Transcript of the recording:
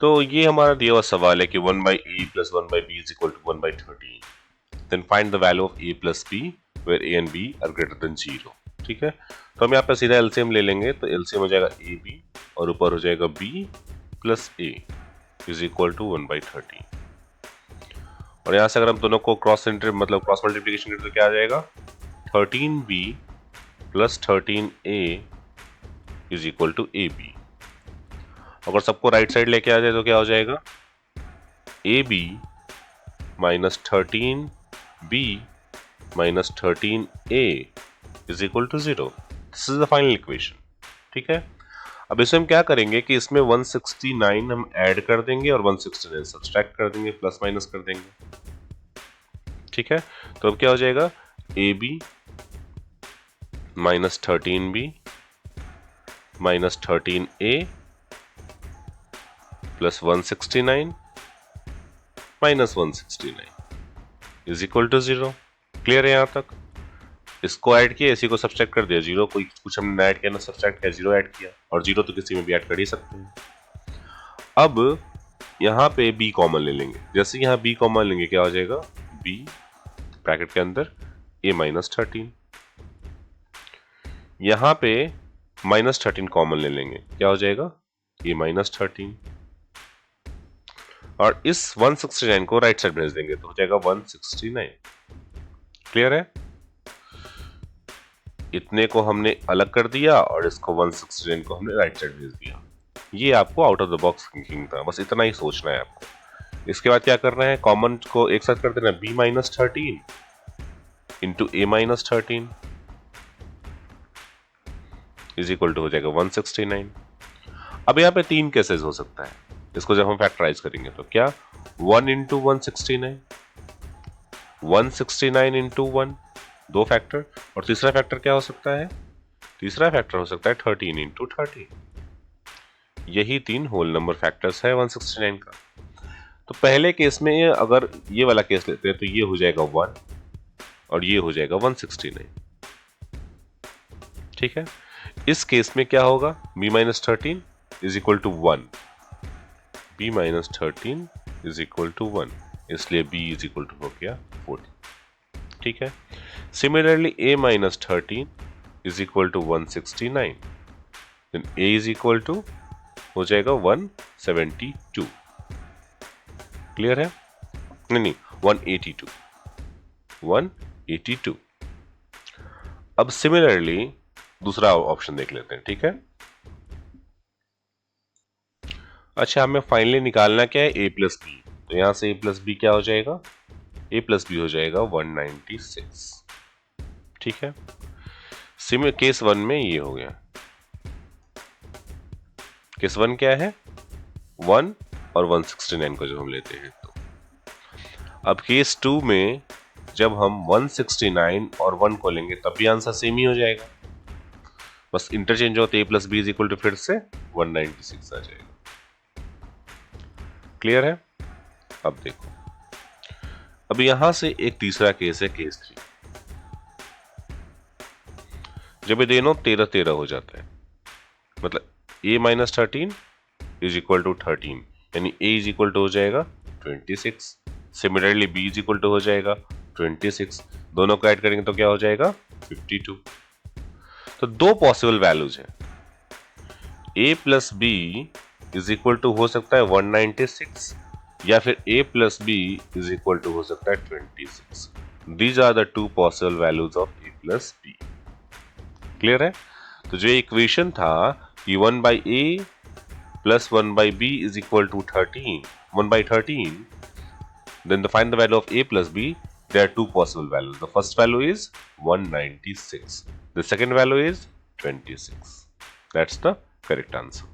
तो ये हमारा दिया हुआ सवाल है कि 1/a plus 1/b is equal to 1/13. Then find the value of a plus b where a and b are greater than 0. ठीक है, तो हम यहाँ पे सीधा एलसीएम ले लेंगे, तो एलसीएम हो जाएगा ए बी और ऊपर हो जाएगा b plus a is equal to 1/13. और यहाँ से अगर हम दोनों को क्रॉस मल्टीप्लीकेशन करें तो क्या आ जाएगा, 13b plus 13a is equal to A B. अगर सबको राइट साइड लेके आ जाए तो क्या हो जाएगा, ए बी minus 13b minus 13a is equal to 0. This is the final equation. ठीक है, अब इसमें हम क्या करेंगे कि इसमें 169 हम ऐड कर देंगे और 169 सब्सट्रैक्ट कर देंगे, प्लस माइनस कर देंगे. ठीक है, तो अब क्या हो जाएगा, ए बी minus 13b minus 13a plus 169 minus 169 is equal to 0. Clear है यहाँ तक? इसको ऐड किया, इसी को सब्सट्रैक्ट कर दिया, 0 कोई कुछ हमने ऐड किया ना सब्सट्रैक्ट किया, 0 ऐड किया, और 0 तो किसी में भी ऐड कर ही सकते हैं. अब यहाँ पे b कॉमन ले लेंगे. जैसे यहाँ b कॉमन लेंगे क्या हो जाएगा, b ब्रैकेट के अंदर a माइनस 13. यहाँ पे माइनस 13 कॉमन ले लेंगे, क्या हो जाएगा, a माइनस 13. और इस 169 को राइट साइड भेज देंगे तो हो जाएगा 169. क्लियर है? इतने को हमने अलग कर दिया और इसको 169 को हमने राइट साइड भेज दिया. ये आपको out of the box thinking था, बस इतना ही सोचना है आपको. इसके बाद क्या करना है, कॉमन को एक साथ कर देना, b minus 13 into a minus 13 is equal to हो जाएगा 169. अब यहाँ पे 3 केसेस हो सकता है. इसको जब हम फैक्टराइज करेंगे तो क्या, 1 इंटू 169, 169 इंटू 1, 2 फैक्टर, और तीसरा फैक्टर क्या हो सकता है, तीसरा फैक्टर हो सकता है 13 इंटू 30. यही 3 होल नंबर फैक्टर्स है 169 का. तो पहले केस में अगर ये वाला केस लेते हैं तो ये हो जाएगा 1 और ये हो जाएगा 169. ठीक है, इस केस में क्या होगा, b minus 13 is equal to 1, b minus 13 is equal to 1, इसलिए b इज इक्वल टू हो गया 40. ठीक है, similarly a minus 13 is equal to 169, then a is equal to हो जाएगा 172. क्लियर है? नहीं 182. 182. अब सिमिलरली दूसरा ऑप्शन देख लेते हैं. ठीक है, अच्छा हमें फाइनली निकालना क्या है, a प्लस बी. तो यहां से a प्लस बी क्या हो जाएगा, a प्लस बी हो जाएगा 196. ठीक है, केस 1 में ये हो गया. केस 1 क्या है, 1 और 169 को जब हम लेते हैं तो. अब केस 2 में जब हम 169 और 1 को लेंगे तब भी आंसर सेम ही हो जाएगा, बस इंटरचेंज होते a plus B is equal to फिर से 196 आ जाएगा. क्लियर है? अब देखो, अब यहां से एक तीसरा केस है, केस 3. जब ये दोनों 13-13 हो जाता है, मतलब a minus 13 is equal to 13, यानी a इज इक्वल टू हो जाएगा 26. Similarly b is equal to हो जाएगा 26. दोनों को ऐड करेंगे तो क्या हो जाएगा 52. तो 2 पॉसिबल वैल्यूज हैं. a plus B is equal to हो सकता है 196 या फिर a plus B is equal to हो सकता है 26. These are the 2 possible values of a plus B. Clear है? तो जो इक्वेशन था कि 1/a plus 1/b is equal to 1/13, then find the value of a plus b. There are 2 possible values. The first value is 196. The second value is 26. That's the correct answer.